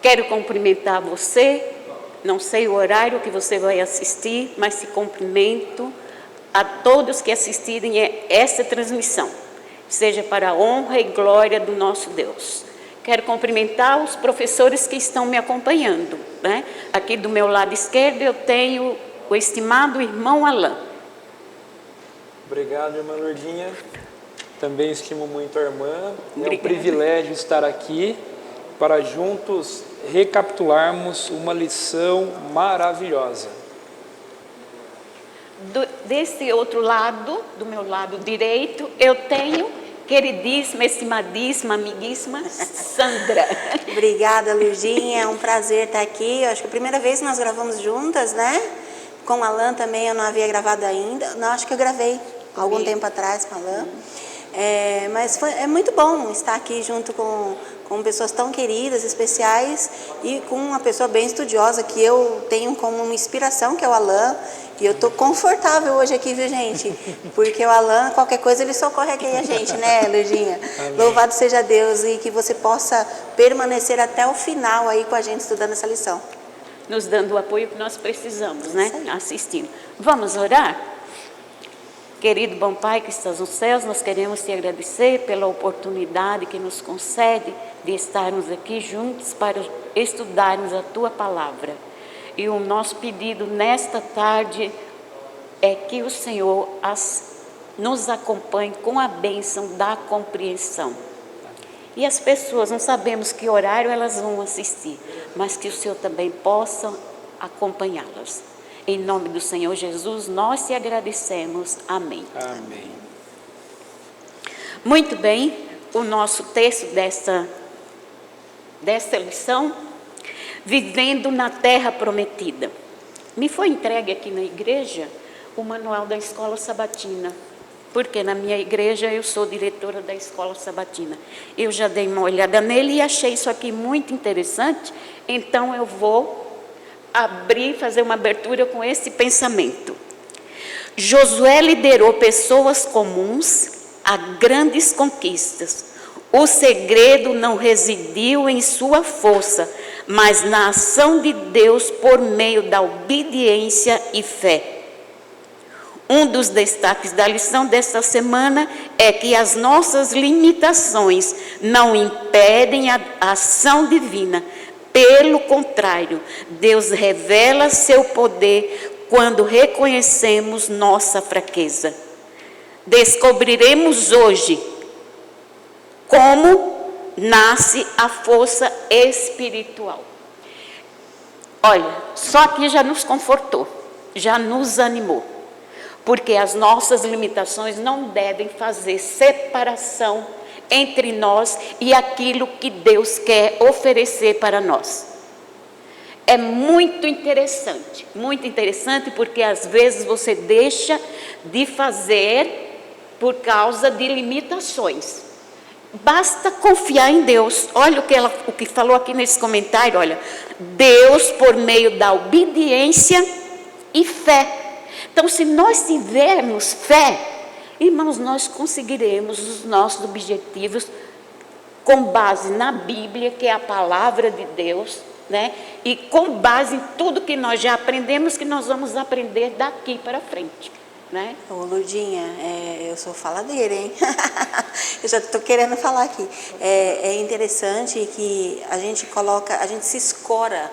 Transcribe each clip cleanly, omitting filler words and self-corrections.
Quero cumprimentar você, não sei o horário que você vai assistir, mas te cumprimento a todos que assistirem essa transmissão, seja para a honra e glória do nosso Deus. Quero cumprimentar os professores que estão me acompanhando, né? Aqui do meu lado esquerdo eu tenho o estimado irmão Alain. Obrigado, irmã Lourdinha. Também estimo muito a irmã. Obrigada. É um privilégio estar aqui para juntos recapitularmos uma lição maravilhosa. Desse outro lado, do meu lado direito, eu tenho queridíssima, estimadíssima, amiguíssima Sandra. Obrigada, Lourdinha, é um prazer estar aqui. Eu acho que é a primeira vez que nós gravamos juntas, né? Com o Alain também eu não havia gravado ainda. Não, acho que eu gravei algum tempo atrás com o Alain. Mas é muito bom estar aqui junto com pessoas tão queridas, especiais, e com uma pessoa bem estudiosa que eu tenho como uma inspiração, que é o Alain. E eu estou confortável hoje aqui, viu, gente? Porque o Alain, qualquer coisa, ele socorre aqui a gente, né, Lourdinha? Louvado seja Deus, e que você possa permanecer até o final aí com a gente estudando essa lição. Nos dando o apoio que nós precisamos, né? Assistindo. Vamos orar? Querido bom Pai que estás nos céus, nós queremos te agradecer pela oportunidade que nos concede de estarmos aqui juntos para estudarmos a Tua Palavra. E o nosso pedido nesta tarde é que o Senhor nos acompanhe com a bênção da compreensão. E as pessoas, não sabemos que horário elas vão assistir, mas que o Senhor também possa acompanhá-las. Em nome do Senhor Jesus, nós te agradecemos. Amém. Amém. Muito bem, o nosso texto desta lição, Vivendo na Terra Prometida. Me foi entregue aqui na igreja o manual da Escola Sabatina, porque na minha igreja eu sou diretora da Escola Sabatina. Eu já dei uma olhada nele e achei isso aqui muito interessante, então eu vou fazer uma abertura com esse pensamento. Josué liderou pessoas comuns a grandes conquistas. O segredo não residiu em sua força, mas na ação de Deus por meio da obediência e fé. Um dos destaques da lição desta semana é que as nossas limitações não impedem a ação divina. Pelo contrário, Deus revela seu poder quando reconhecemos nossa fraqueza. Descobriremos hoje como nasce a força espiritual. Olha, só aqui já nos confortou, já nos animou, porque as nossas limitações não devem fazer separação entre nós e aquilo que Deus quer oferecer para nós. É muito interessante porque às vezes você deixa de fazer por causa de limitações. Basta confiar em Deus. Olha o que falou aqui nesse comentário, olha. Deus por meio da obediência e fé. Então, se nós tivermos fé, irmãos, nós conseguiremos os nossos objetivos com base na Bíblia, que é a palavra de Deus, né? E com base em tudo que nós já aprendemos, que nós vamos aprender daqui para frente. Né? Ô, Lourdinha, eu sou faladeira, hein? Eu já estou querendo falar aqui. É interessante que a gente se escora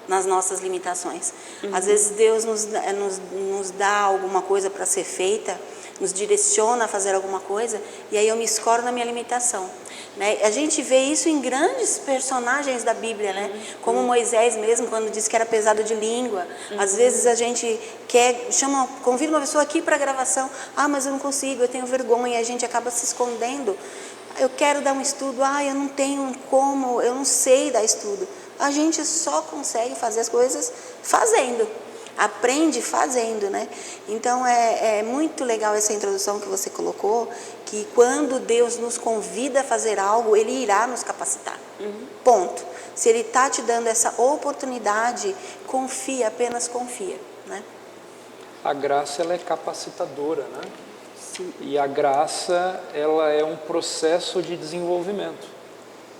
nas nossas limitações. Às vezes Deus nos dá alguma coisa para ser feita, nos direciona a fazer alguma coisa, e aí eu me escoro na minha limitação. Né? A gente vê isso em grandes personagens da Bíblia, né? Como Moisés mesmo, quando disse que era pesado de língua. Às vezes a gente convida uma pessoa aqui para a gravação, mas eu não consigo, eu tenho vergonha, e a gente acaba se escondendo. Eu quero dar um estudo, eu não tenho como, eu não sei dar estudo. A gente só consegue fazer as coisas fazendo. Aprende fazendo, né? Então é muito legal essa introdução que você colocou, que quando Deus nos convida a fazer algo, Ele irá nos capacitar. Ponto. Se Ele está te dando essa oportunidade, confia, apenas confia, né? A graça, ela é capacitadora, né? Sim. E a graça, ela é um processo de desenvolvimento.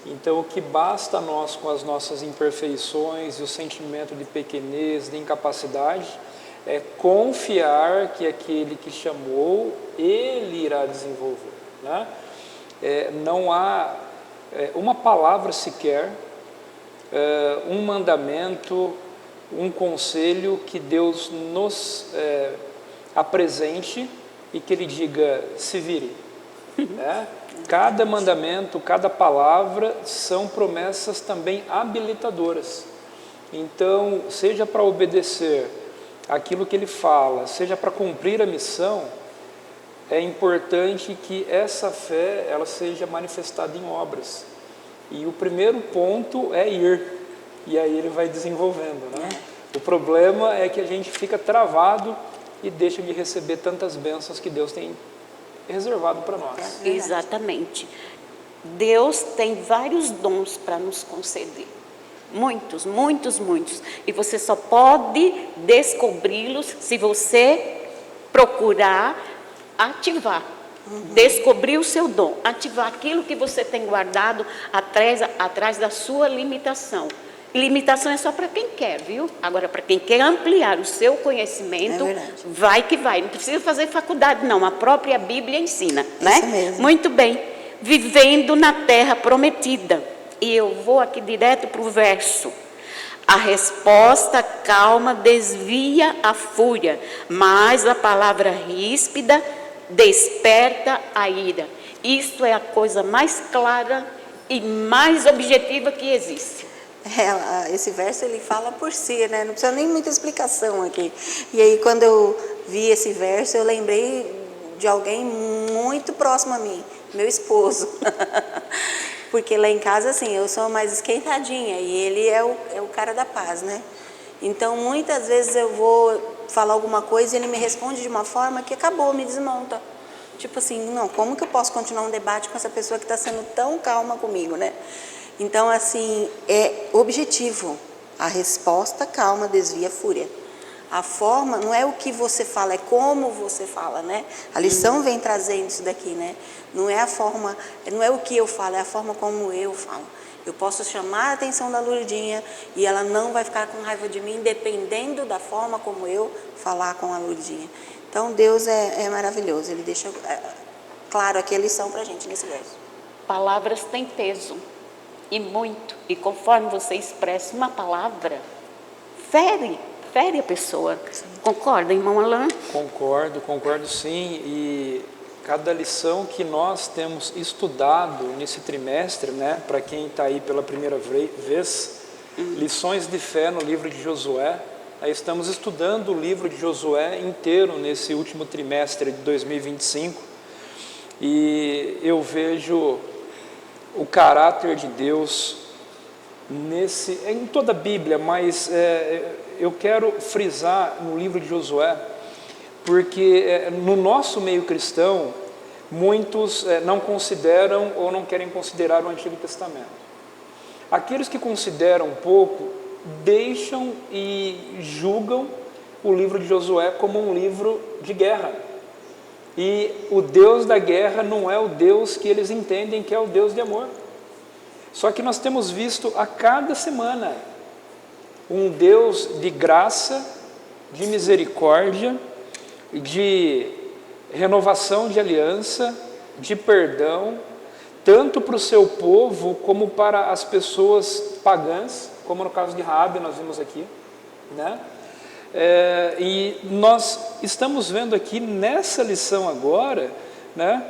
Então, o que basta a nós com as nossas imperfeições e o sentimento de pequenez, de incapacidade, é confiar que aquele que chamou, Ele irá desenvolver, né? Não há uma palavra sequer, um mandamento, um conselho que Deus nos apresente e que Ele diga, se vire, né? Cada mandamento, cada palavra são promessas também habilitadoras. Então, seja para obedecer aquilo que Ele fala, seja para cumprir a missão, é importante que essa fé ela seja manifestada em obras. E o primeiro ponto é ir, e aí Ele vai desenvolvendo, né? O problema é que a gente fica travado e deixa de receber tantas bênçãos que Deus tem reservado para nós. Exatamente. Deus tem vários dons para nos conceder. Muitos, muitos, muitos. E você só pode descobri-los se você procurar ativar. Descobrir o seu dom. Ativar aquilo que você tem guardado atrás da sua limitação. Limitação é só para quem quer, viu? Agora, para quem quer ampliar o seu conhecimento, vai que vai. Não precisa fazer faculdade, não. A própria Bíblia ensina, né? Isso mesmo. Muito bem. Vivendo na terra prometida. E eu vou aqui direto para o verso. A resposta calma desvia a fúria, mas a palavra ríspida desperta a ira. Isto é a coisa mais clara e mais objetiva que existe. Esse verso ele fala por si, né? Não precisa nem muita explicação aqui. E aí quando eu vi esse verso, eu lembrei de alguém muito próximo a mim, meu esposo. Porque lá em casa, assim, eu sou mais esquentadinha e ele é o cara da paz, né? Então, muitas vezes eu vou falar alguma coisa e ele me responde de uma forma que acabou, me desmonta. Tipo assim, não, como que eu posso continuar um debate com essa pessoa que está sendo tão calma comigo, né? Então, assim, é objetivo. A resposta calma desvia a fúria. A forma não é o que você fala, é como você fala, né? A lição vem trazendo isso daqui, né? Não é a forma, não é o que eu falo, é a forma como eu falo. Eu posso chamar a atenção da Lourdinha e ela não vai ficar com raiva de mim, dependendo da forma como eu falar com a Lourdinha. Então, Deus é maravilhoso. Ele deixa claro aqui a lição para a gente nesse verso. Palavras têm peso. E muito. E conforme você expressa uma palavra, fere a pessoa. Sim. Concorda, irmão Alain? Concordo sim. E cada lição que nós temos estudado nesse trimestre, né, para quem está aí pela primeira vez, lições de fé no livro de Josué. Aí estamos estudando o livro de Josué inteiro nesse último trimestre de 2025. E eu vejo o caráter de Deus em toda a Bíblia, mas eu quero frisar no livro de Josué, porque no nosso meio cristão, muitos não consideram ou não querem considerar o Antigo Testamento. Aqueles que consideram pouco, deixam e julgam o livro de Josué como um livro de guerra. E o Deus da guerra não é o Deus que eles entendem que é o Deus de amor. Só que nós temos visto a cada semana um Deus de graça, de misericórdia, de renovação de aliança, de perdão, tanto para o seu povo como para as pessoas pagãs, como no caso de Raabe nós vimos aqui, né? E nós estamos vendo aqui nessa lição agora, né,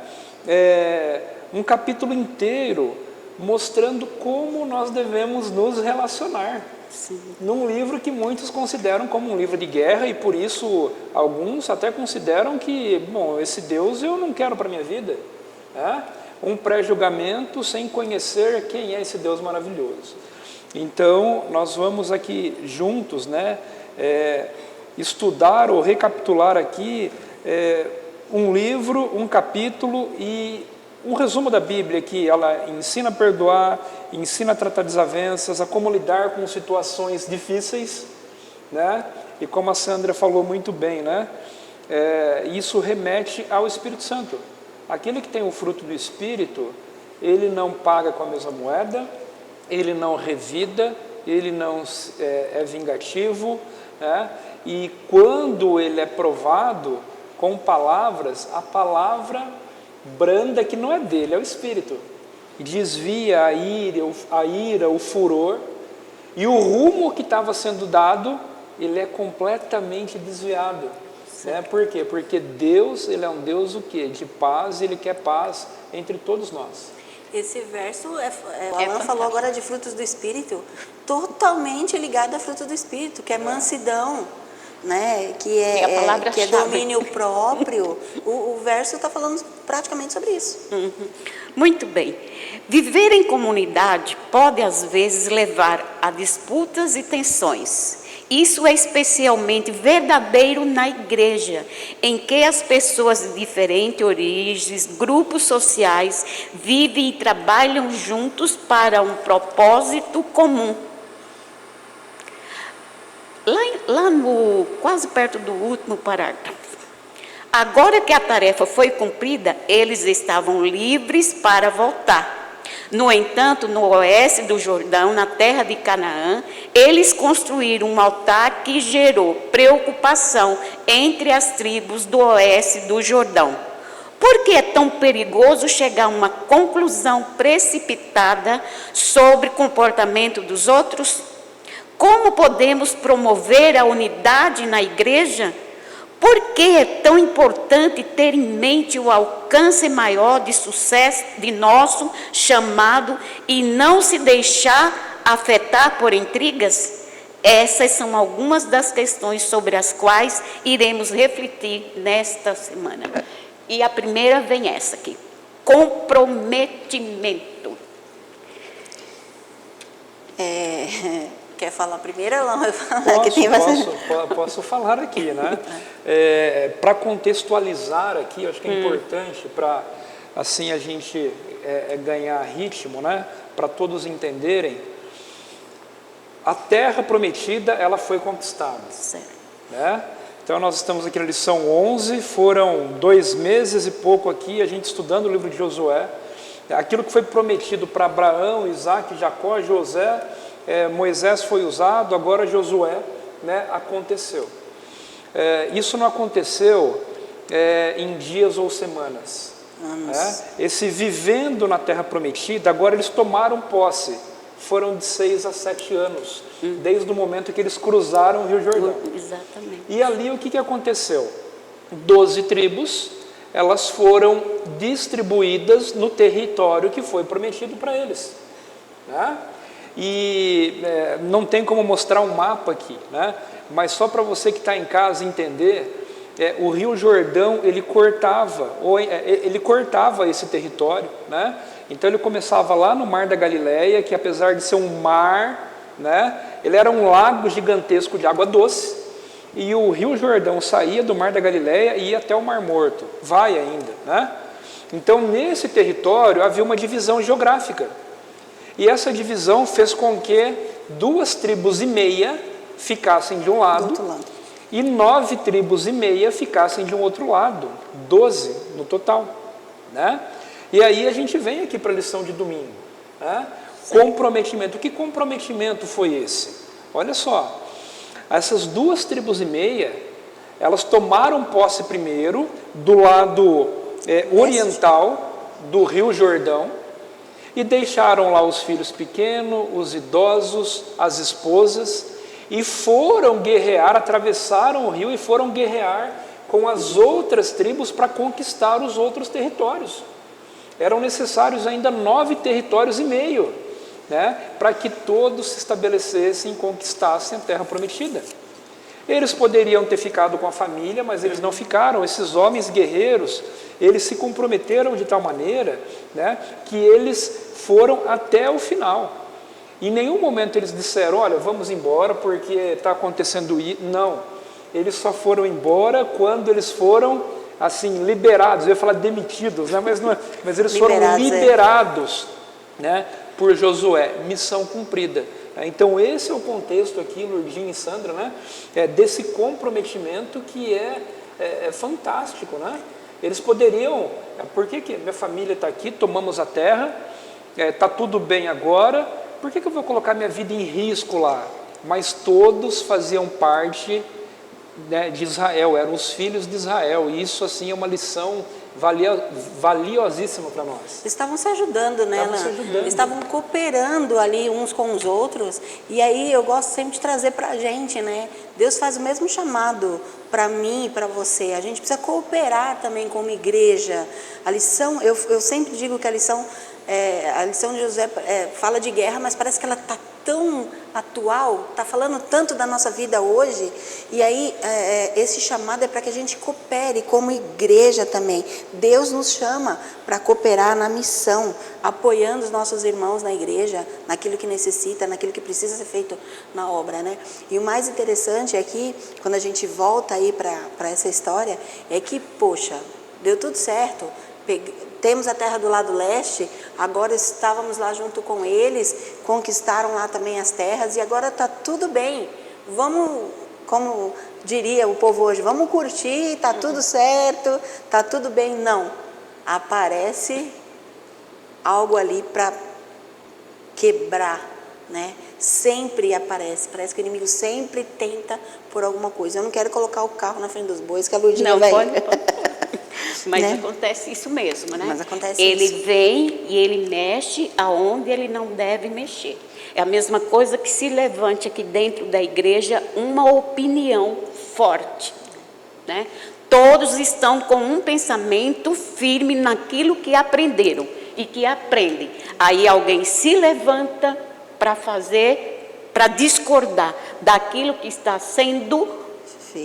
um capítulo inteiro mostrando como nós devemos nos relacionar. Sim. Num livro que muitos consideram como um livro de guerra e por isso alguns até consideram que, bom, esse Deus eu não quero para a minha vida, né? Um pré-julgamento sem conhecer quem é esse Deus maravilhoso. Então nós vamos aqui juntos, né, estudar ou recapitular aqui um livro, um capítulo e um resumo da Bíblia que ela ensina a perdoar, ensina a tratar desavenças, a como lidar com situações difíceis, né? E como a Sandra falou muito bem, né? Isso remete ao Espírito Santo. Aquele que tem o fruto do Espírito, ele não paga com a mesma moeda, ele não revida, ele não é vingativo, né? E quando ele é provado com palavras, a palavra branda que não é dele, é o Espírito, desvia a ira, o furor, e o rumo que estava sendo dado, ele é completamente desviado. Né? Por quê? Porque Deus, ele é um Deus o quê? De paz, ele quer paz entre todos nós. Esse verso, o Alan falou agora de frutos do Espírito, totalmente ligado a fruto do Espírito, que é mansidão, né? que é domínio próprio. O verso está falando praticamente sobre isso. Muito bem. Viver em comunidade pode, às vezes, levar a disputas e tensões. Isso é especialmente verdadeiro na igreja, em que as pessoas de diferentes origens, grupos sociais, vivem e trabalham juntos para um propósito comum. Lá no, quase perto do último parágrafo. Agora que a tarefa foi cumprida, eles estavam livres para voltar. No entanto, no oeste do Jordão, na terra de Canaã, eles construíram um altar que gerou preocupação entre as tribos do oeste do Jordão. Por que é tão perigoso chegar a uma conclusão precipitada sobre o comportamento dos outros? Como podemos promover a unidade na igreja? Por que é tão importante ter em mente o alcance maior de sucesso de nosso chamado e não se deixar afetar por intrigas? Essas são algumas das questões sobre as quais iremos refletir nesta semana. E a primeira vem essa aqui: comprometimento. Quer falar primeiro, Alan? Posso falar aqui, né? Para contextualizar aqui, acho que é importante para assim a gente ganhar ritmo, né? Para todos entenderem. A terra prometida, ela foi conquistada. Certo. Né? Então nós estamos aqui na lição 11, foram 2 meses e pouco aqui, a gente estudando o livro de Josué. Aquilo que foi prometido para Abraão, Isaac, Jacó, José, Moisés foi usado, agora Josué, né, aconteceu. Isso não aconteceu em dias ou semanas. Esse vivendo na terra prometida, agora eles tomaram posse. Foram de 6 a 7 anos, desde o momento que eles cruzaram o Rio Jordão. Exatamente. E ali o que aconteceu? 12 tribos, elas foram distribuídas no território que foi prometido para eles. Né? E não tem como mostrar um mapa aqui, né? Mas só para você que está em casa entender, o Rio Jordão ele cortava esse território, né? Então ele começava lá no Mar da Galileia, que apesar de ser um mar, né, ele era um lago gigantesco de água doce, e o Rio Jordão saía do Mar da Galileia e ia até o Mar Morto, vai ainda, né? Então nesse território havia uma divisão geográfica. E essa divisão fez com que 2,5 tribos ficassem de um lado e 9 tribos e meia ficassem de um outro lado, 12 no total, né? E aí a gente vem aqui para a lição de domingo, né? Comprometimento. Que comprometimento foi esse? Olha só, essas 2,5 tribos, elas tomaram posse primeiro do lado oriental do Rio Jordão, e deixaram lá os filhos pequenos, os idosos, as esposas, e foram guerrear, atravessaram o rio e foram guerrear com as outras tribos para conquistar os outros territórios. Eram necessários ainda 9,5 territórios, né, para que todos se estabelecessem e conquistassem a terra prometida. Eles poderiam ter ficado com a família, mas eles não ficaram. Esses homens guerreiros, eles se comprometeram de tal maneira, né, que eles foram até o final. Em nenhum momento eles disseram, olha, vamos embora porque está acontecendo isso. Não, eles só foram embora quando eles foram assim, liberados. Eu ia falar demitidos, né, mas eles foram liberados, né, por Josué, missão cumprida. Então esse é o contexto aqui, Lourdinha e Sandra, né, desse comprometimento que é fantástico, né? Eles poderiam, por que minha família está aqui, tomamos a terra, tá tudo bem agora, por que eu vou colocar minha vida em risco lá? Mas todos faziam parte, né, de Israel, eram os filhos de Israel, e isso assim é uma lição valiosíssima para nós. Eles estavam se ajudando, né? Estavam se ajudando. Eles estavam cooperando ali uns com os outros, e aí eu gosto sempre de trazer para a gente, né? Deus faz o mesmo chamado para mim e para você. A gente precisa cooperar também como igreja. A lição, eu sempre digo que a lição de Josué fala de guerra, mas parece que ela está tão atual, está falando tanto da nossa vida hoje, e aí esse chamado é para que a gente coopere como igreja também. Deus nos chama para cooperar na missão, apoiando os nossos irmãos na igreja, naquilo que necessita, naquilo que precisa ser feito na obra, né? E o mais interessante é que, quando a gente volta aí para essa história, é que, poxa, deu tudo certo, temos a terra do lado leste, agora estávamos lá junto com eles, conquistaram lá também as terras, e agora está tudo bem, vamos, como diria o povo hoje, vamos curtir, está tudo certo, está tudo bem. Não, aparece algo ali para quebrar, né? Sempre aparece, parece que o inimigo sempre tenta por alguma coisa. Eu não quero colocar o carro na frente dos bois, que a Ludinha vai... Pode. Mas né? Acontece isso mesmo, né? Mas acontece ele isso. vem e ele mexe aonde ele não deve mexer. É a mesma coisa que se levante aqui dentro da igreja uma opinião forte, né? Todos estão com um pensamento firme naquilo que aprenderam e que aprendem. Aí alguém se levanta para discordar daquilo que está sendo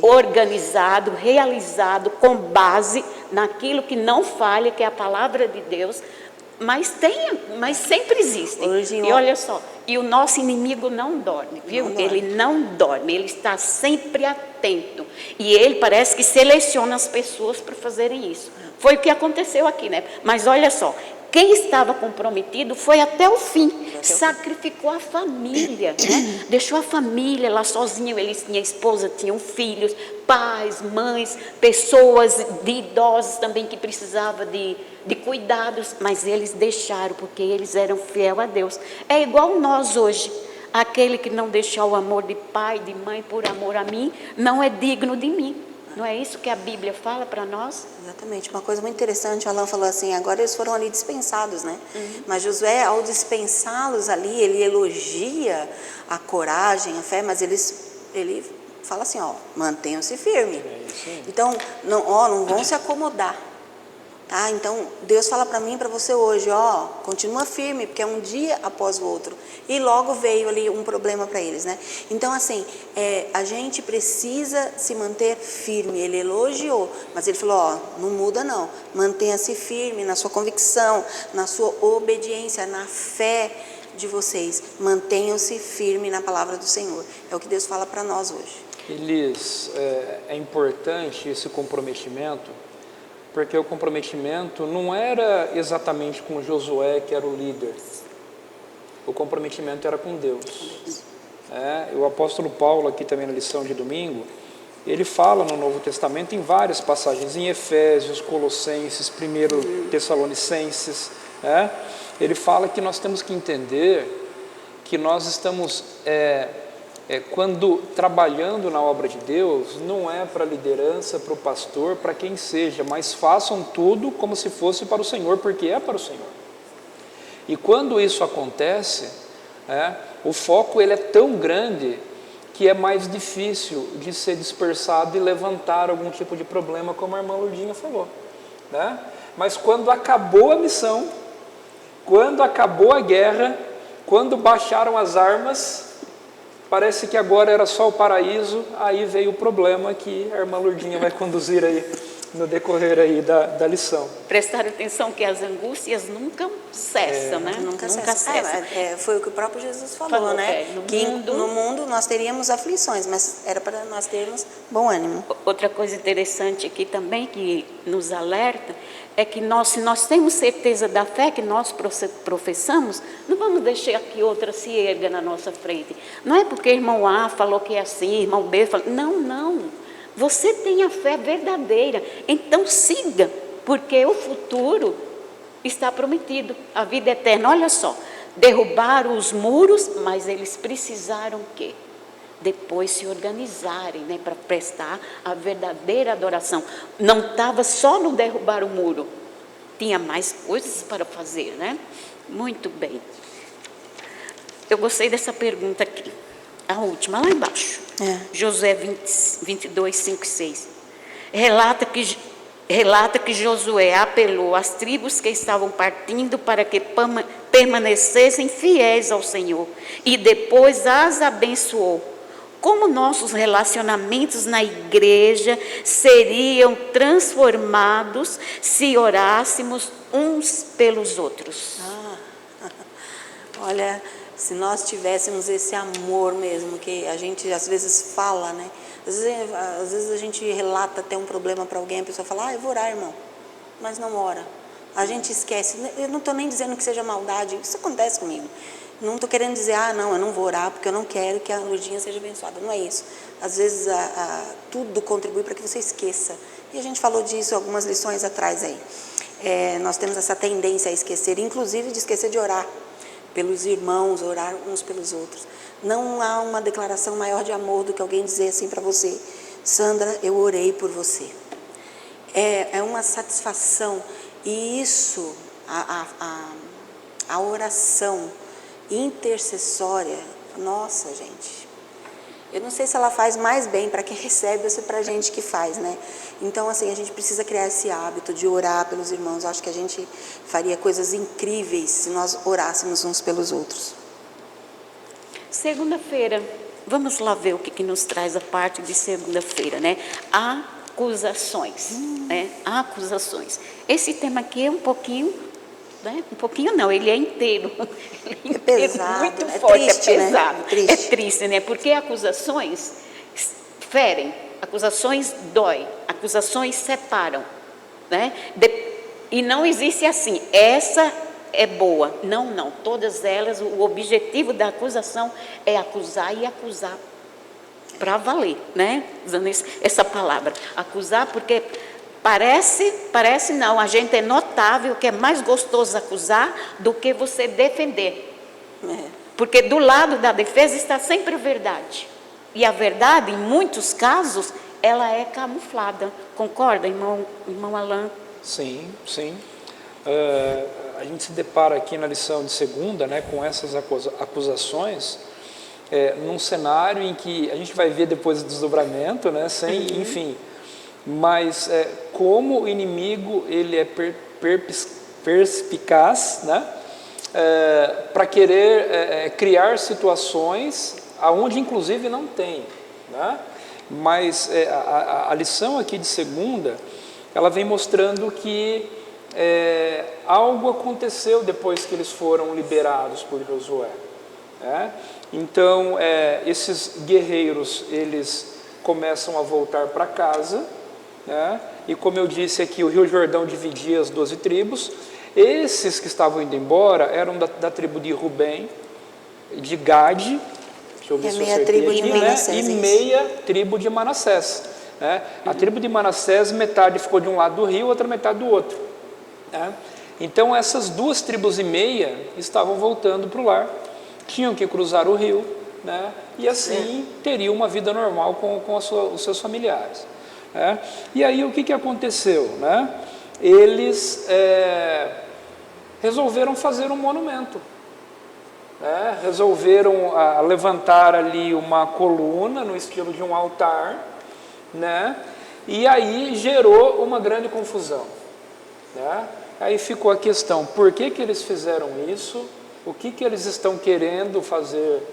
organizado, realizado com base naquilo que não falha, que é a palavra de Deus, mas sempre existe. E olha só, e o nosso inimigo não dorme, viu? Ele não dorme, ele está sempre atento, e ele parece que seleciona as pessoas para fazerem isso. Foi o que aconteceu aqui, né? Mas olha só, quem estava comprometido foi até o fim, sacrificou a família, né? Deixou a família lá sozinho. Eles tinham esposa, tinham filhos, pais, mães, pessoas idosas também que precisavam de cuidados, mas eles deixaram porque eles eram fiel a Deus. É igual nós hoje, aquele que não deixar o amor de pai, de mãe por amor a mim, não é digno de mim. Não é isso que a Bíblia fala para nós? Exatamente. Uma coisa muito interessante, o Alan falou assim, agora eles foram ali dispensados, né? Mas Josué, ao dispensá-los ali, ele elogia a coragem, a fé, mas ele fala assim, ó, mantenham-se firmes. Então, não vão se acomodar. Tá? Então, Deus fala para mim e para você hoje, ó, continua firme, porque é um dia após o outro. E logo veio ali um problema para eles, né? Então, assim, a gente precisa se manter firme. Ele elogiou, mas ele falou, ó, não muda não. Mantenha-se firme na sua convicção, na sua obediência, na fé de vocês. Mantenham-se firme na palavra do Senhor. É o que Deus fala para nós hoje. É importante esse comprometimento, porque o comprometimento não era exatamente com Josué, que era o líder. O comprometimento era com Deus. O apóstolo Paulo, aqui também na lição de domingo, ele fala no Novo Testamento em várias passagens, em Efésios, Colossenses, 1 Tessalonicenses, ele fala que nós temos que entender que nós estamos... quando trabalhando na obra de Deus, não é para a liderança, para o pastor, para quem seja, mas façam tudo como se fosse para o Senhor, porque é para o Senhor. E quando isso acontece, o foco ele é tão grande que é mais difícil de ser dispersado e levantar algum tipo de problema, como a irmã Lourdinha falou, né? Mas quando acabou a missão, quando acabou a guerra, quando baixaram as armas, parece que agora era só o paraíso. Aí veio o problema que a irmã Lourdinha vai conduzir aí no decorrer aí da lição. Prestar atenção que as angústias nunca cessam, né? Nunca cessam. Foi o que o próprio Jesus falou, né? No mundo nós teríamos aflições, mas era para nós termos bom ânimo. Outra coisa interessante aqui também que nos alerta é que se nós temos certeza da fé que nós professamos, não vamos deixar que outra se erga na nossa frente. Não é porque irmão A falou que é assim, irmão B falou... Não. Você tem a fé verdadeira, então siga, porque o futuro está prometido, a vida eterna. Olha só, derrubaram os muros, mas eles precisaram o quê? Depois se organizarem, né, para prestar a verdadeira adoração. Não estava só no derrubar o muro, tinha mais coisas para fazer, né? Muito bem. Eu gostei dessa pergunta aqui, a última, lá embaixo. Josué 22, 5 e 6. Relata que Josué apelou às tribos que estavam partindo para que permanecessem fiéis ao Senhor e depois as abençoou. Como nossos relacionamentos na igreja seriam transformados se orássemos uns pelos outros? Olha, se nós tivéssemos esse amor mesmo, que a gente às vezes fala, né? Às vezes a gente relata até um problema para alguém, a pessoa fala, eu vou orar, irmão, mas não ora. A gente esquece. Eu não estou nem dizendo que seja maldade, isso acontece comigo. Não estou querendo dizer, não, eu não vou orar porque eu não quero que a Lurdinha seja abençoada. Não é isso. Às vezes tudo contribui para que você esqueça. E a gente falou disso algumas lições atrás aí. Nós temos essa tendência a esquecer, inclusive de esquecer de orar pelos irmãos, orar uns pelos outros. Não há uma declaração maior de amor do que alguém dizer assim para você, Sandra, eu orei por você. É uma satisfação. E isso, a oração intercessória, nossa, gente, eu não sei se ela faz mais bem para quem recebe ou se para a gente que faz, né? Então, assim, a gente precisa criar esse hábito de orar pelos irmãos. Acho que a gente faria coisas incríveis se nós orássemos uns pelos outros. Segunda-feira, vamos lá ver o que nos traz a parte de segunda-feira, né? Acusações, né? Acusações. Esse tema aqui é um pouquinho, né? Um pouquinho não, ele é inteiro. Ele é pesado, muito é forte, triste, é pesado, né? Triste. É triste, né? Porque acusações ferem, acusações dói, acusações separam, né? E não existe assim, essa é boa. Não. Todas elas, o objetivo da acusação é acusar e acusar para valer, né? Usando essa palavra. Acusar porque parece não. A gente é notável que é mais gostoso acusar do que você defender. Porque do lado da defesa está sempre a verdade. E a verdade, em muitos casos, ela é camuflada. Concorda, irmão Alain? Sim. A gente se depara aqui na lição de segunda, né, com essas acusações, num cenário em que a gente vai ver depois o desdobramento, né, enfim, mas como o inimigo ele é perspicaz, né, para querer criar situações aonde inclusive não tem, né, mas a lição aqui de segunda, ela vem mostrando que algo aconteceu depois que eles foram liberados por Josué. Então, esses guerreiros, eles começam a voltar para casa, né? E como eu disse aqui, o Rio Jordão dividia as 12 tribos. Esses que estavam indo embora eram da tribo de Rubem, de Gade, deixa eu ver se eu acertei aqui, né? E meia tribo de Manassés. Né? A tribo de Manassés, metade ficou de um lado do rio, outra metade do outro. Né? Então essas duas tribos e meia estavam voltando para o lar, tinham que cruzar o rio, né? E assim teriam uma vida normal com os seus familiares. Né? E aí o que aconteceu? Né? Eles resolveram fazer um monumento. Né? Resolveram levantar ali uma coluna no estilo de um altar, né? E aí gerou uma grande confusão. Né? Aí ficou a questão, por que eles fizeram isso? O que eles estão querendo fazer?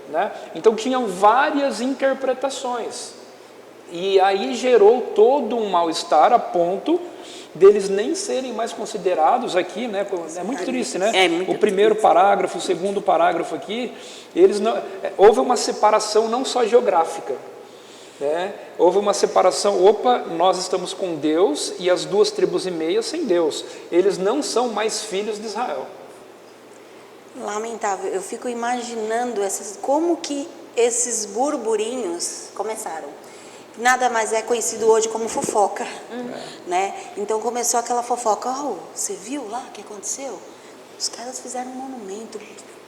Né? Então tinham várias interpretações. E aí gerou todo um mal-estar a ponto deles nem serem mais considerados aqui, né? É muito triste, né? O primeiro parágrafo, o segundo parágrafo aqui, eles não, houve uma separação não só geográfica, né? Houve uma separação, nós estamos com Deus e as duas tribos e meia sem Deus. Eles não são mais filhos de Israel. Lamentável. Eu fico imaginando como que esses burburinhos começaram. nada mais é conhecido hoje como fofoca, né? Então começou aquela fofoca, você viu lá o que aconteceu? Os caras fizeram um monumento,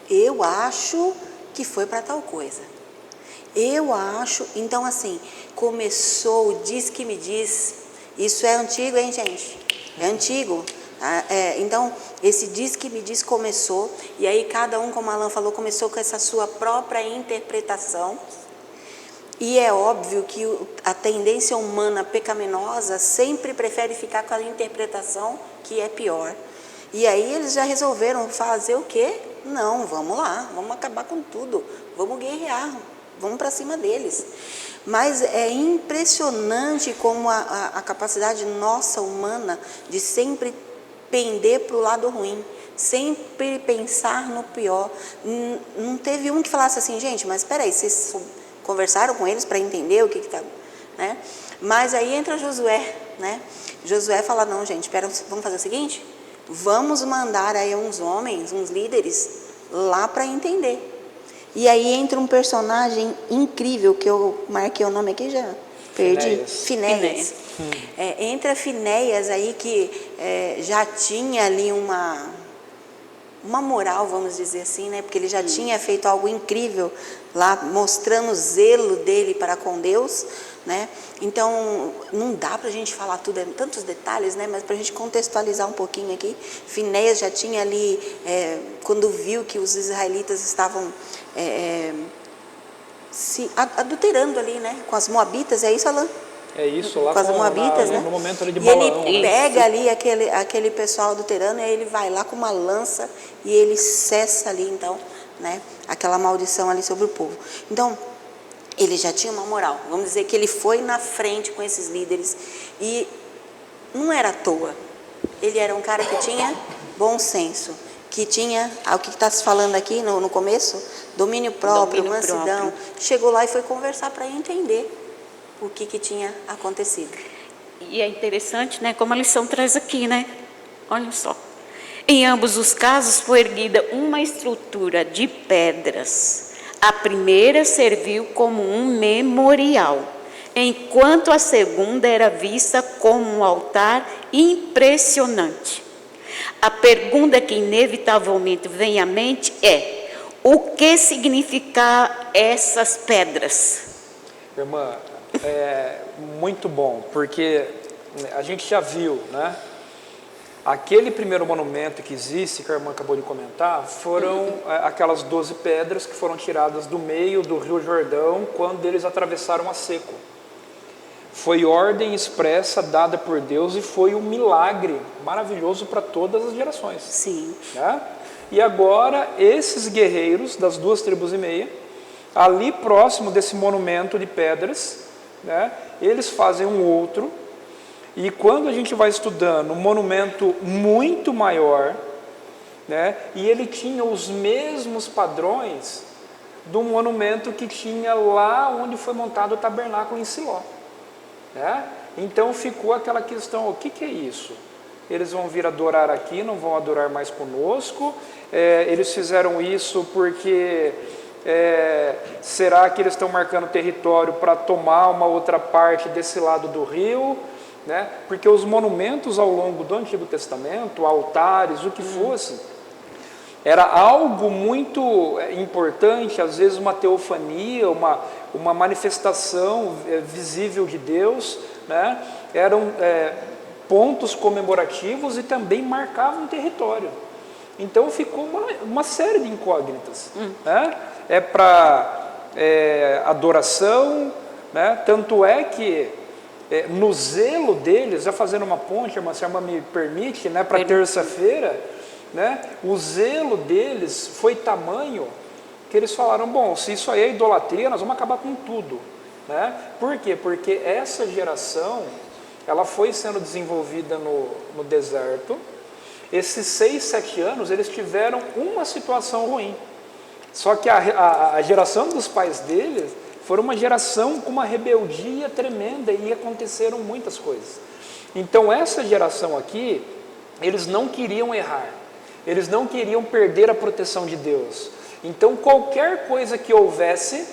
eu acho que foi para tal coisa, eu acho, então assim, começou o diz que me diz, isso é antigo, hein, gente? É antigo. Então, esse diz que me diz começou, e aí cada um, como a Alan falou, começou com essa sua própria interpretação. E é óbvio que a tendência humana pecaminosa sempre prefere ficar com a interpretação que é pior. E aí eles já resolveram fazer o quê? Não, vamos lá, vamos acabar com tudo, vamos guerrear, vamos para cima deles. Mas é impressionante como a capacidade nossa humana de sempre pender para o lado ruim, sempre pensar no pior. Não teve um que falasse assim, gente, mas espera aí, vocês conversaram com eles para entender o que está, né? Mas aí entra Josué, né? Josué fala, não, gente, espera, vamos fazer o seguinte, vamos mandar aí uns homens, uns líderes lá para entender. E aí entra um personagem incrível, que eu marquei o nome aqui, já perdi, Finéias. Entra Finéias aí que já tinha ali uma moral, vamos dizer assim, né? Porque ele já tinha feito algo incrível lá, mostrando o zelo dele para com Deus, né? Então, não dá para a gente falar tudo, tantos detalhes, né? Mas para a gente contextualizar um pouquinho aqui, Finéias já tinha ali, quando viu que os israelitas estavam se adulterando ali, né? Com as moabitas, é isso, Alan? É isso, lá com as moabitas, né? no momento ali de e Balaão. Ele né? pega ali aquele pessoal adulterando, e aí ele vai lá com uma lança e ele cessa ali, então, né? Aquela maldição ali sobre o povo. Então, ele já tinha uma moral. Vamos dizer que ele foi na frente com esses líderes e não era à toa. Ele era um cara que tinha bom senso, que tinha, o que está se falando aqui no começo, domínio próprio, mansidão. Chegou lá e foi conversar para entender o que tinha acontecido. E é interessante, né, como a lição traz aqui, né? Olha só. Em ambos os casos foi erguida uma estrutura de pedras. A primeira serviu como um memorial, enquanto a segunda era vista como um altar impressionante. A pergunta que inevitavelmente vem à mente é: o que significam essas pedras? Irmã, muito bom, porque a gente já viu, né? Aquele primeiro monumento que existe, que a irmã acabou de comentar, foram aquelas 12 pedras que foram tiradas do meio do Rio Jordão quando eles atravessaram a seco. Foi ordem expressa dada por Deus e foi um milagre maravilhoso para todas as gerações. Sim. Né? E agora esses guerreiros das 2 tribos e meia, ali próximo desse monumento de pedras, né, eles fazem um outro, e quando a gente vai estudando um monumento muito maior, né, e ele tinha os mesmos padrões do monumento que tinha lá onde foi montado o tabernáculo em Siló. Né? Então ficou aquela questão, o que é isso? Eles vão vir adorar aqui, não vão adorar mais conosco, eles fizeram isso porque... será que eles estão marcando território para tomar uma outra parte desse lado do rio, né? Porque os monumentos ao longo do Antigo Testamento, altares, o que fosse, era algo muito importante, às vezes uma teofania, uma manifestação visível de Deus, né? Eram pontos comemorativos e também marcavam território. Então ficou uma série de incógnitas, né? Para adoração, né? Tanto é que no zelo deles, já fazendo uma ponte, irmã, se a irmã me permite, né, para terça-feira, né, o zelo deles foi tamanho que eles falaram, bom, se isso aí é idolatria, nós vamos acabar com tudo. Né? Por quê? Porque essa geração, ela foi sendo desenvolvida no deserto. Esses 6, 7 anos, eles tiveram uma situação ruim. Só que a geração dos pais deles foi uma geração com uma rebeldia tremenda e aconteceram muitas coisas. Então essa geração aqui, eles não queriam errar, eles não queriam perder a proteção de Deus. Então qualquer coisa que houvesse,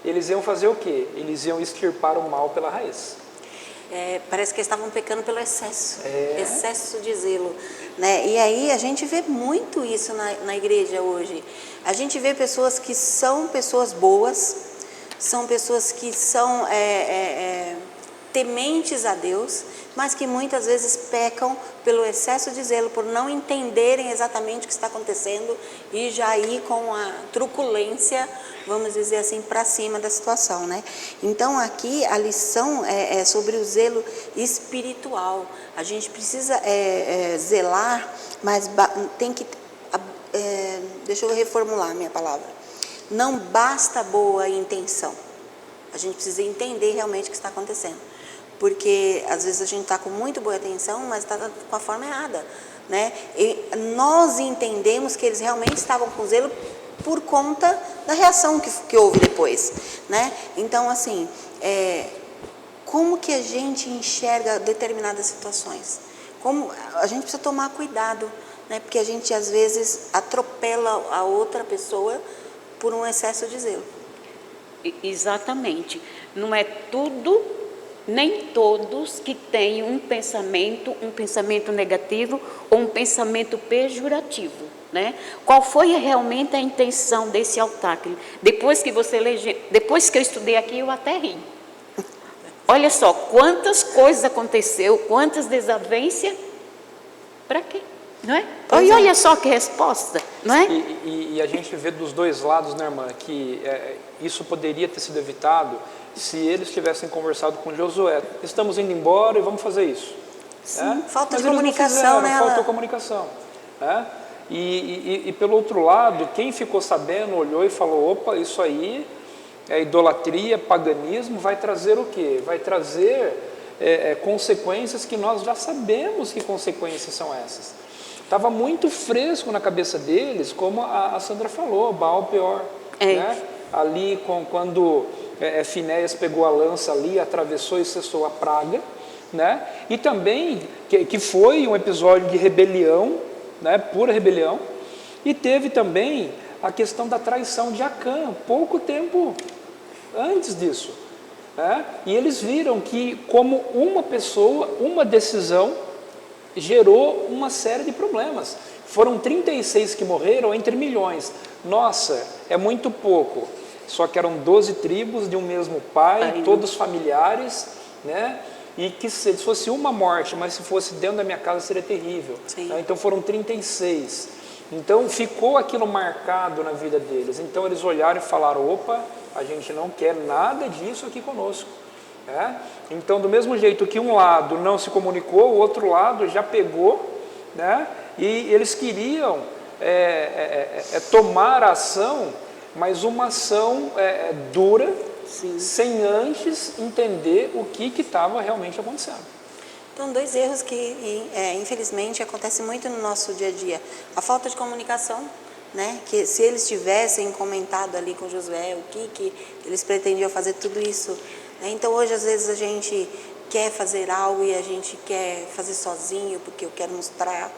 eles iam fazer o quê? Eles iam extirpar o mal pela raiz. Parece que eles estavam pecando pelo excesso, excesso de zelo, né? E aí a gente vê muito isso na igreja hoje. A gente vê pessoas que são pessoas boas, são pessoas que são tementes a Deus, mas que muitas vezes pecam pelo excesso de zelo, por não entenderem exatamente o que está acontecendo e já ir com a truculência, vamos dizer assim, para cima da situação, né? Então aqui a lição é sobre o zelo espiritual. A gente precisa zelar, mas tem que... deixa eu reformular a minha palavra. Não basta boa intenção. A gente precisa entender realmente o que está acontecendo. Porque às vezes a gente está com muito boa intenção, mas está com a forma errada, né? E nós entendemos que eles realmente estavam com zelo por conta da reação que houve depois, né? Então, assim, como que a gente enxerga determinadas situações? Como a gente precisa tomar cuidado, né? Porque a gente às vezes atropela a outra pessoa por um excesso de zelo. Exatamente. Não é tudo, nem todos que têm um pensamento negativo ou um pensamento pejorativo, né? Qual foi realmente a intenção desse altar? Depois que eu estudei aqui, eu até ri. Olha só, quantas coisas aconteceu, quantas desavenças, para quê? Não é? E olha só que resposta, não é? E a gente vê dos dois lados, né, irmã, que isso poderia ter sido evitado se eles tivessem conversado com Josué. Estamos indo embora e vamos fazer isso. Sim, falta de comunicação, né? Faltou comunicação. E pelo outro lado, quem ficou sabendo, olhou e falou, opa, isso aí é idolatria, paganismo, vai trazer o quê? Vai trazer consequências que nós já sabemos que consequências são essas. Estava muito fresco na cabeça deles, como a Sandra falou, Baal Peor. Né? Ali, quando Finéias pegou a lança ali, atravessou e cessou a praga, né? E também que foi um episódio de rebelião, né? Pura rebelião, e teve também a questão da traição de Acã, pouco tempo antes disso, né? E eles viram que como uma pessoa, uma decisão gerou uma série de problemas. Foram 36 que morreram entre milhões. Nossa, é muito pouco. Só que eram 12 tribos de um mesmo pai, todos familiares, né? E que se fosse uma morte, mas se fosse dentro da minha casa seria terrível. Né? Então foram 36. Então ficou aquilo marcado na vida deles. Então eles olharam e falaram, opa, a gente não quer nada disso aqui conosco. Né? Então do mesmo jeito que um lado não se comunicou, o outro lado já pegou, né? E eles queriam tomar a ação, mas uma ação dura, sim, sem antes entender o que estava realmente acontecendo. Então, dois erros que, infelizmente, acontecem muito no nosso dia a dia. A falta de comunicação, né? Que se eles tivessem comentado ali com Josué o que eles pretendiam fazer tudo isso. Né? Então, hoje, às vezes, a gente quer fazer algo e a gente quer fazer sozinho, porque eu quero mostrar,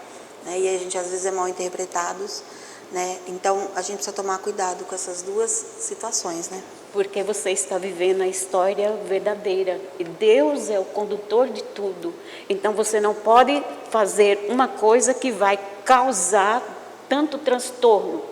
né? E a gente, às vezes, é mal interpretados. Né? Então, a gente precisa tomar cuidado com essas duas situações, né? Porque você está vivendo a história verdadeira. E Deus é o condutor de tudo. Então, você não pode fazer uma coisa que vai causar tanto transtorno,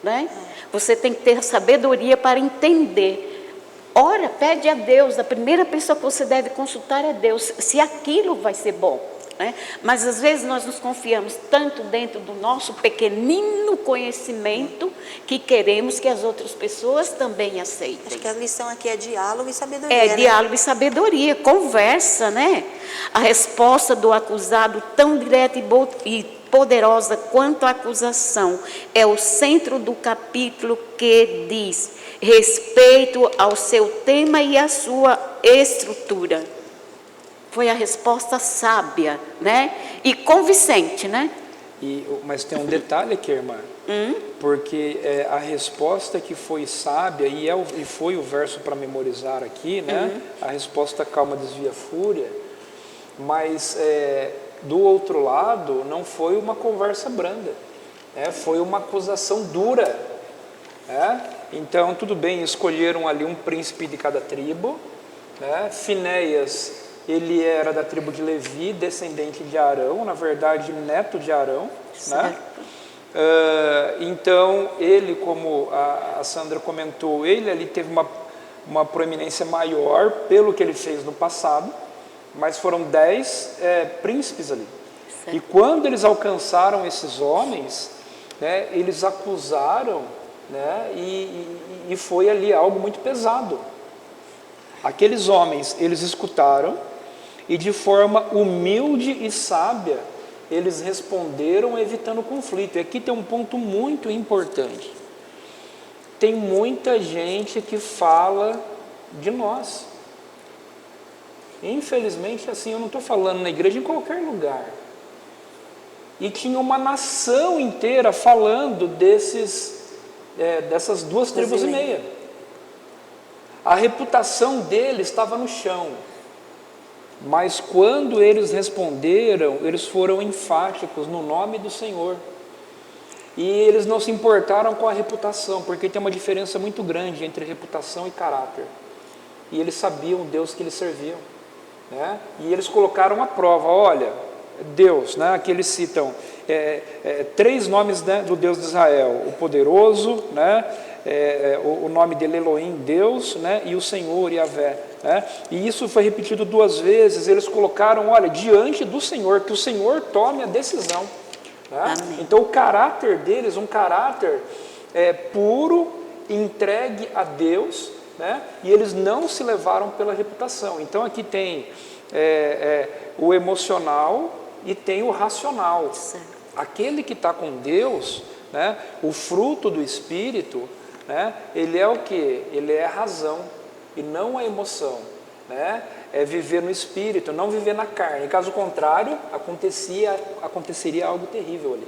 né? Você tem que ter sabedoria para entender. Ora, pede a Deus. A primeira pessoa que você deve consultar é Deus. Se aquilo vai ser bom. Né? Mas às vezes nós nos confiamos tanto dentro do nosso pequenino conhecimento que queremos que as outras pessoas também aceitem. Acho que a lição aqui é diálogo e sabedoria. É, né? Diálogo e sabedoria, conversa, né? A resposta do acusado, tão direta e poderosa quanto a acusação, é o centro do capítulo que diz respeito ao seu tema e à sua estrutura. Foi a resposta sábia, né? E convincente, né? Mas tem um detalhe aqui, irmã. Porque a resposta que foi sábia, e foi o verso para memorizar aqui, né? A resposta calma desvia a fúria. Mas do outro lado, não foi uma conversa branda. Foi uma acusação dura. né? Então, tudo bem, escolheram ali um príncipe de cada tribo, né? Finéias, ele era da tribo de Levi, descendente de Arão, na verdade, neto de Arão, né? Então, ele, como a Sandra comentou, ele ali teve uma proeminência maior pelo que ele fez no passado, mas foram 10 príncipes ali. Certo. E quando eles alcançaram esses homens, né, eles acusaram, né, e foi ali algo muito pesado. Aqueles homens, eles escutaram e de forma humilde e sábia, eles responderam evitando o conflito. E aqui tem um ponto muito importante. Tem muita gente que fala de nós. Infelizmente, assim, eu não estou falando na igreja, em qualquer lugar. E tinha uma nação inteira falando dessas 2 tribos e meia. A reputação deles estava no chão. Mas quando eles responderam, eles foram enfáticos no nome do Senhor. E eles não se importaram com a reputação, porque tem uma diferença muito grande entre reputação e caráter. E eles sabiam o Deus que eles serviam, né? E eles colocaram à prova, olha, Deus, né? Aqui eles citam 3 nomes, né, do Deus de Israel: o poderoso, né? O nome dele Elohim, Deus, né? E o Senhor, Yahvé, né? E isso foi repetido 2 vezes. Eles colocaram, olha, diante do Senhor, que o Senhor tome a decisão, né? Então o caráter deles, um caráter puro, entregue a Deus, né? E eles não se levaram pela reputação. Então aqui tem o emocional e tem o racional. Aquele que está com Deus, né? O fruto do Espírito, né? Ele é o quê? Ele é a razão e não a emoção, né? É viver no Espírito, não viver na carne. Caso contrário, aconteceria algo terrível ali.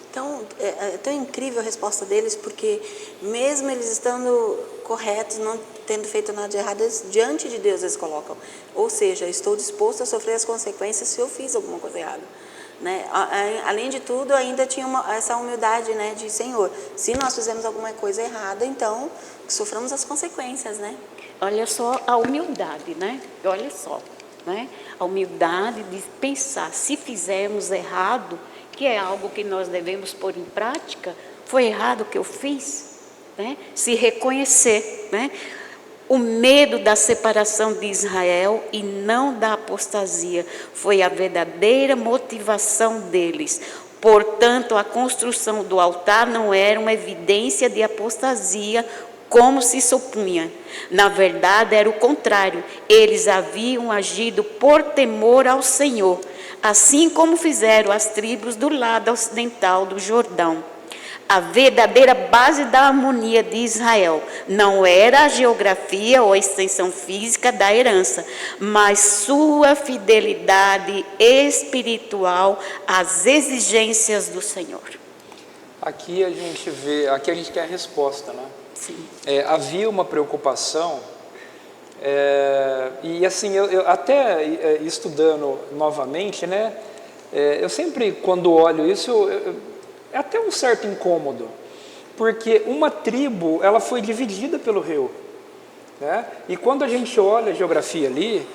Então, é tão incrível a resposta deles, porque mesmo eles estando corretos, não tendo feito nada de errado, diante de Deus eles colocam. Ou seja, estou disposto a sofrer as consequências se eu fiz alguma coisa errada, né? Além de tudo, ainda tinha essa humildade, né, de Senhor, se nós fizemos alguma coisa errada, então soframos as consequências, né? Olha só a humildade, né? Olha só, né? A humildade de pensar, se fizermos errado, que é algo que nós devemos pôr em prática, foi errado o que eu fiz, né? Se reconhecer, né? O medo da separação de Israel e não da apostasia foi a verdadeira motivação deles. Portanto, a construção do altar não era uma evidência de apostasia, como se supunha. Na verdade, era o contrário. Eles haviam agido por temor ao Senhor, assim como fizeram as tribos do lado ocidental do Jordão. A verdadeira base da harmonia de Israel não era a geografia ou a extensão física da herança, mas sua fidelidade espiritual às exigências do Senhor. Aqui a gente quer a resposta, né? Sim. Havia uma preocupação, e assim, eu até estudando novamente, né? Eu sempre, quando olho isso, é até um certo incômodo, porque uma tribo, ela foi dividida pelo rio, né? E quando a gente olha a geografia ali,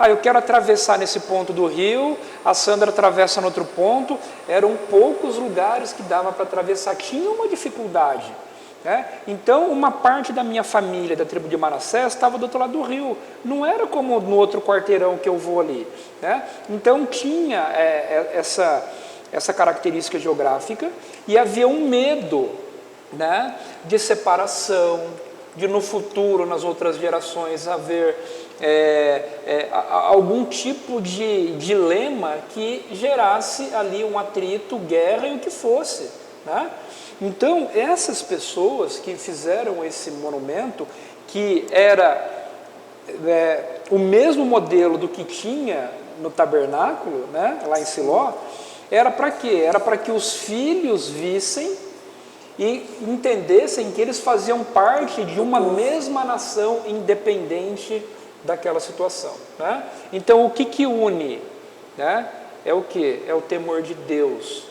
eu quero atravessar nesse ponto do rio, a Sandra atravessa no outro ponto, eram poucos lugares que dava para atravessar, tinha uma dificuldade, né? Então uma parte da minha família, da tribo de Manassés, estava do outro lado do rio, não era como no outro quarteirão que eu vou ali, né? Então tinha essa característica geográfica, e havia um medo, né, de separação, de no futuro, nas outras gerações, haver algum tipo de dilema que gerasse ali um atrito, guerra e o que fosse, né? Então, essas pessoas que fizeram esse monumento, que era o mesmo modelo do que tinha no tabernáculo, né, lá em Siló, era para quê? Era para que os filhos vissem e entendessem que eles faziam parte de uma mesma nação independente daquela situação, né? Então o que une, né? É o que? É o temor de Deus.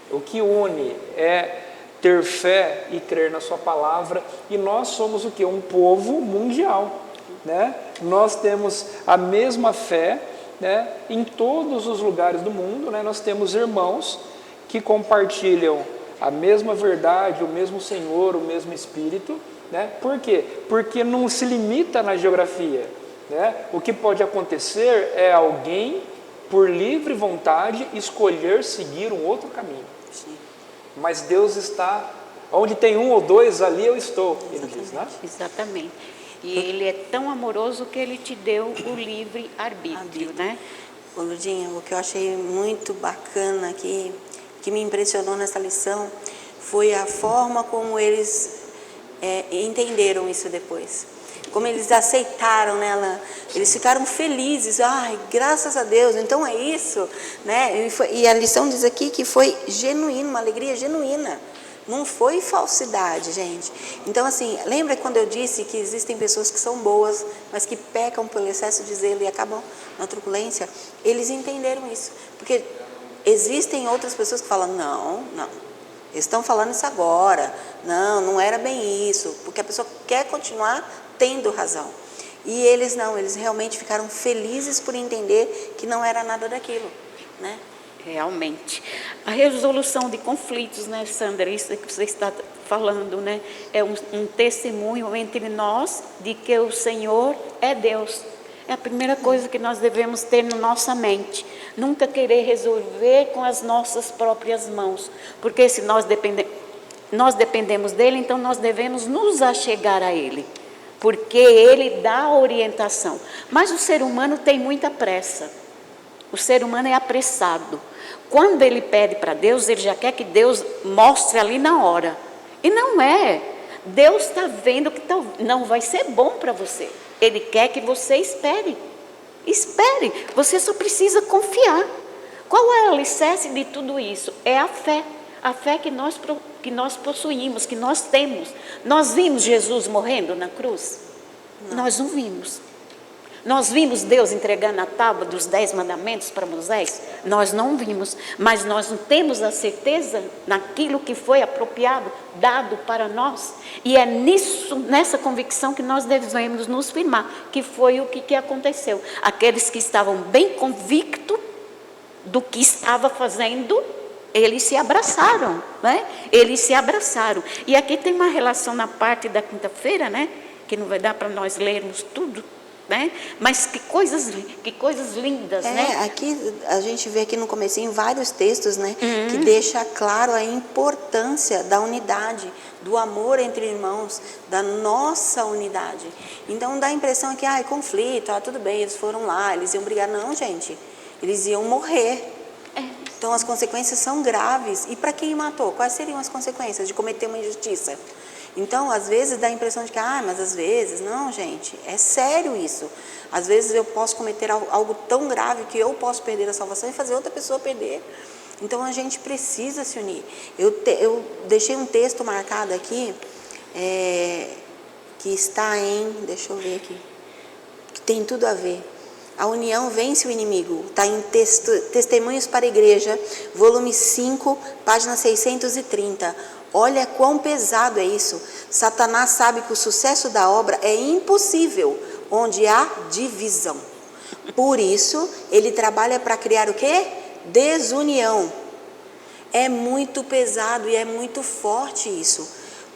O que une é ter fé e crer na sua palavra, e nós somos o quê? Um povo mundial, né? Nós temos a mesma fé, né? Em todos os lugares do mundo, né? Nós temos irmãos que compartilham a mesma verdade, o mesmo Senhor, o mesmo Espírito, né? Por quê? Porque não se limita na geografia, né? O que pode acontecer é alguém, por livre vontade, escolher seguir um outro caminho. Sim. Mas Deus está, onde tem um ou dois, ali eu estou, ele diz, né? Exatamente. E Ele é tão amoroso que Ele te deu o livre arbítrio, né? Ô, Ludinha, o que eu achei muito bacana aqui, que me impressionou nessa lição, foi a forma como eles entenderam isso depois. Como eles aceitaram, né? Eles ficaram felizes. Ai, graças a Deus, então é isso, né? E a lição diz aqui que foi genuíno, uma alegria genuína. Não foi falsidade, gente. Então, assim, lembra quando eu disse que existem pessoas que são boas, mas que pecam pelo excesso de zelo e acabam na truculência? Eles entenderam isso. Porque existem outras pessoas que falam, não, eles estão falando isso agora. Não era bem isso. Porque a pessoa quer continuar tendo razão. E eles não, eles realmente ficaram felizes por entender que não era nada daquilo, né? Realmente. A resolução de conflitos, né, Sandra, isso que você está falando, né, é um testemunho entre nós de que o Senhor é Deus. É a primeira coisa que nós devemos ter na nossa mente. Nunca querer resolver com as nossas próprias mãos. Porque se nós dependemos dele, então nós devemos nos achegar a ele. Porque ele dá a orientação. Mas o ser humano tem muita pressa. O ser humano é apressado. Quando ele pede para Deus, ele já quer que Deus mostre ali na hora. E não é. Deus está vendo que não vai ser bom para você. Ele quer que você espere. Espere. Você só precisa confiar. Qual é o alicerce de tudo isso? É a fé. A fé que nós possuímos, que nós temos. Nós vimos Jesus morrendo na cruz? Não. Nós não vimos. Nós vimos Deus entregando a tábua dos 10 mandamentos para Moisés? Nós não vimos, mas nós não temos a certeza naquilo que foi apropriado, dado para nós. E é nessa convicção que nós devemos nos firmar, que foi o que aconteceu. Aqueles que estavam bem convictos do que estava fazendo, eles se abraçaram, né? Eles se abraçaram. E aqui tem uma relação na parte da quinta-feira, né? Que não vai dar para nós lermos tudo. Né? Mas que coisas lindas, né? Aqui a gente vê aqui no comecinho vários textos, né? Que deixa claro a importância da unidade, do amor entre irmãos, da nossa unidade. Então dá a impressão que, conflito, tudo bem, eles foram lá, eles iam brigar. Não, gente, eles iam morrer. Então as consequências são graves. E para quem matou? Quais seriam as consequências de cometer uma injustiça? Então, às vezes dá a impressão de que, mas às vezes, não, gente, é sério isso. Às vezes eu posso cometer algo tão grave que eu posso perder a salvação e fazer outra pessoa perder. Então, a gente precisa se unir. Eu deixei um texto marcado aqui, que está deixa eu ver aqui, que tem tudo a ver. A união vence o inimigo. Está em Testemunhos para a Igreja, volume 5, página 630. Olha quão pesado é isso. Satanás sabe que o sucesso da obra é impossível onde há divisão. Por isso, ele trabalha para criar o quê? Desunião. É muito pesado e é muito forte isso.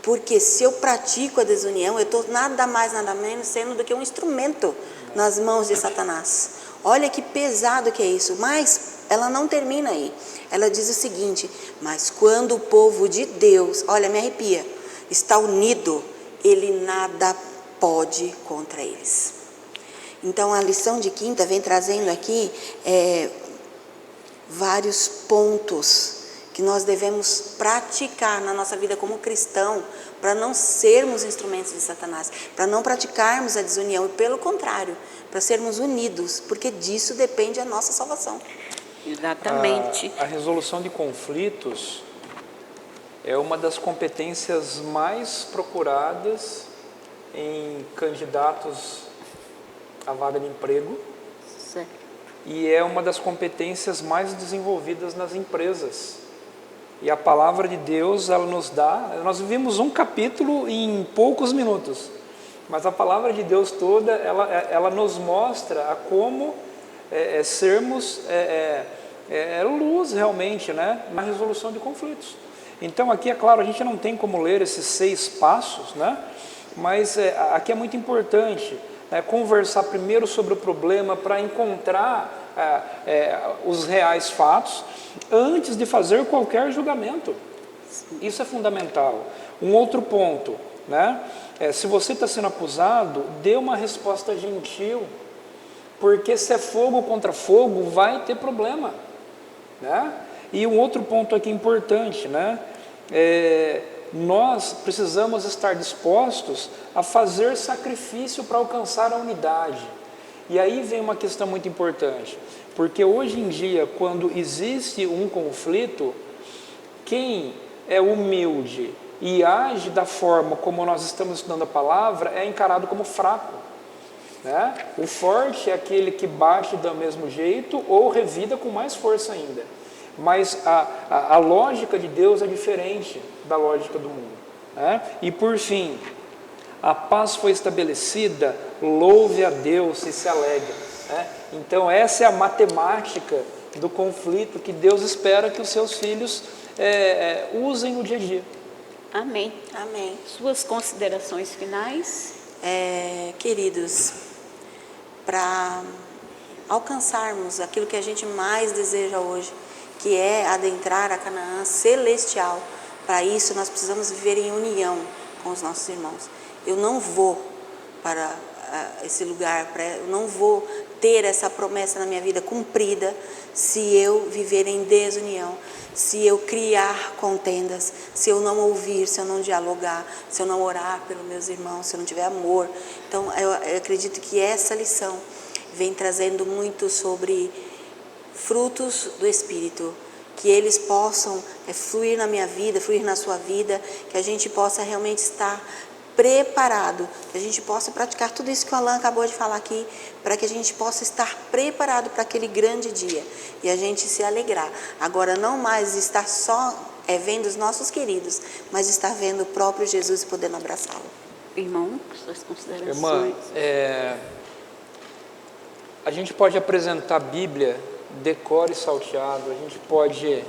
Porque se eu pratico a desunião, eu estou nada mais, nada menos sendo do que um instrumento nas mãos de Satanás. Olha que pesado que é isso. Mas ela não termina aí. Ela diz o seguinte: mas quando o povo de Deus, olha, me arrepia, está unido, ele nada pode contra eles. Então a lição de quinta vem trazendo aqui vários pontos que nós devemos praticar na nossa vida como cristão, para não sermos instrumentos de Satanás, para não praticarmos a desunião, e pelo contrário, para sermos unidos, porque disso depende a nossa salvação. Exatamente. A resolução de conflitos é uma das competências mais procuradas em candidatos à vaga de emprego. Certo. E é uma das competências mais desenvolvidas nas empresas. E a palavra de Deus, ela nos dá, nós vimos um capítulo em poucos minutos, mas a palavra de Deus toda, ela nos mostra a como sermos luz realmente, né, na resolução de conflitos. Então aqui, é claro, a gente não tem como ler esses 6 passos, né, mas aqui é muito importante, né, conversar primeiro sobre o problema para encontrar os reais fatos, antes de fazer qualquer julgamento. Isso é fundamental. Um outro ponto, né? Se você está sendo acusado, dê uma resposta gentil, porque se é fogo contra fogo, vai ter problema, né? E um outro ponto aqui importante, né? Nós precisamos estar dispostos a fazer sacrifício para alcançar a unidade. E aí vem uma questão muito importante, porque hoje em dia, quando existe um conflito, quem é humilde e age da forma como nós estamos estudando a palavra é encarado como fraco, né? O forte é aquele que bate do mesmo jeito ou revida com mais força ainda. Mas a lógica de Deus é diferente da lógica do mundo, né? E por fim, a paz foi estabelecida, louve a Deus e se alegre, né? Então essa é a matemática do conflito que Deus espera que os seus filhos usem no dia a dia. Amém. Amém. Suas considerações finais? Queridos, para alcançarmos aquilo que a gente mais deseja hoje, que é adentrar a Canaã celestial, para isso nós precisamos viver em união com os nossos irmãos. Eu não vou para esse lugar, eu não vou ter essa promessa na minha vida cumprida se eu viver em desunião, se eu criar contendas, se eu não ouvir, se eu não dialogar, se eu não orar pelos meus irmãos, se eu não tiver amor. Então eu acredito que essa lição vem trazendo muito sobre frutos do Espírito, que eles possam fluir na minha vida, fluir na sua vida, que a gente possa realmente estar preparado, que a gente possa praticar tudo isso que o Alan acabou de falar aqui, para que a gente possa estar preparado para aquele grande dia e a gente se alegrar. Agora, não mais estar só vendo os nossos queridos, mas estar vendo o próprio Jesus e podendo abraçá-lo. Irmão, suas considerações? Irmã, a gente pode apresentar a Bíblia decore e salteado, a gente pode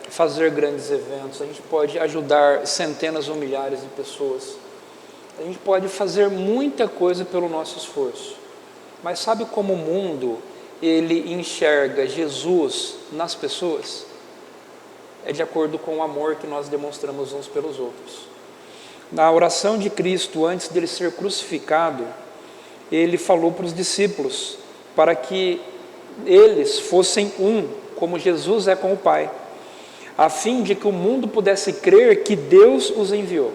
fazer grandes eventos, a gente pode ajudar centenas ou milhares de pessoas, a gente pode fazer muita coisa pelo nosso esforço, mas sabe como o mundo ele enxerga Jesus nas pessoas? É de acordo com o amor que nós demonstramos uns pelos outros. Na oração de Cristo, antes dele ser crucificado, ele falou para os discípulos para que eles fossem um, como Jesus é com o Pai, a fim de que o mundo pudesse crer que Deus os enviou.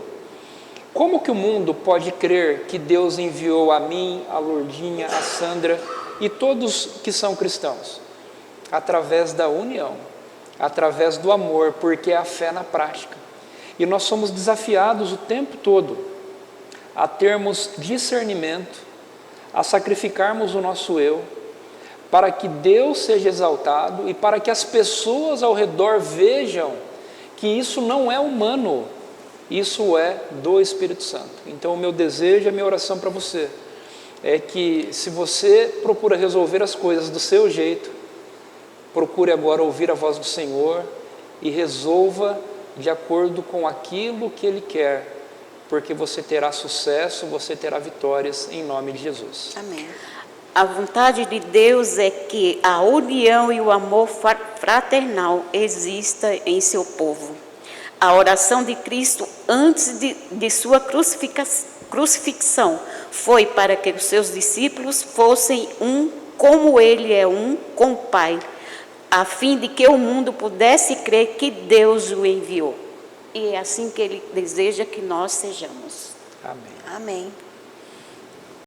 Como que o mundo pode crer que Deus enviou a mim, a Lourdinha, a Sandra e todos que são cristãos? Através da união, através do amor, porque é a fé na prática. E nós somos desafiados o tempo todo a termos discernimento, a sacrificarmos o nosso eu, para que Deus seja exaltado e para que as pessoas ao redor vejam que isso não é humano, isso é do Espírito Santo. Então o meu desejo, a minha oração para você é que, se você procura resolver as coisas do seu jeito, procure agora ouvir a voz do Senhor e resolva de acordo com aquilo que Ele quer, porque você terá sucesso, você terá vitórias em nome de Jesus. Amém. A vontade de Deus é que a união e o amor fraternal exista em seu povo. A oração de Cristo antes de sua crucifixão foi para que os seus discípulos fossem um como Ele é um com o Pai, a fim de que o mundo pudesse crer que Deus o enviou. E é assim que Ele deseja que nós sejamos. Amém. Amém.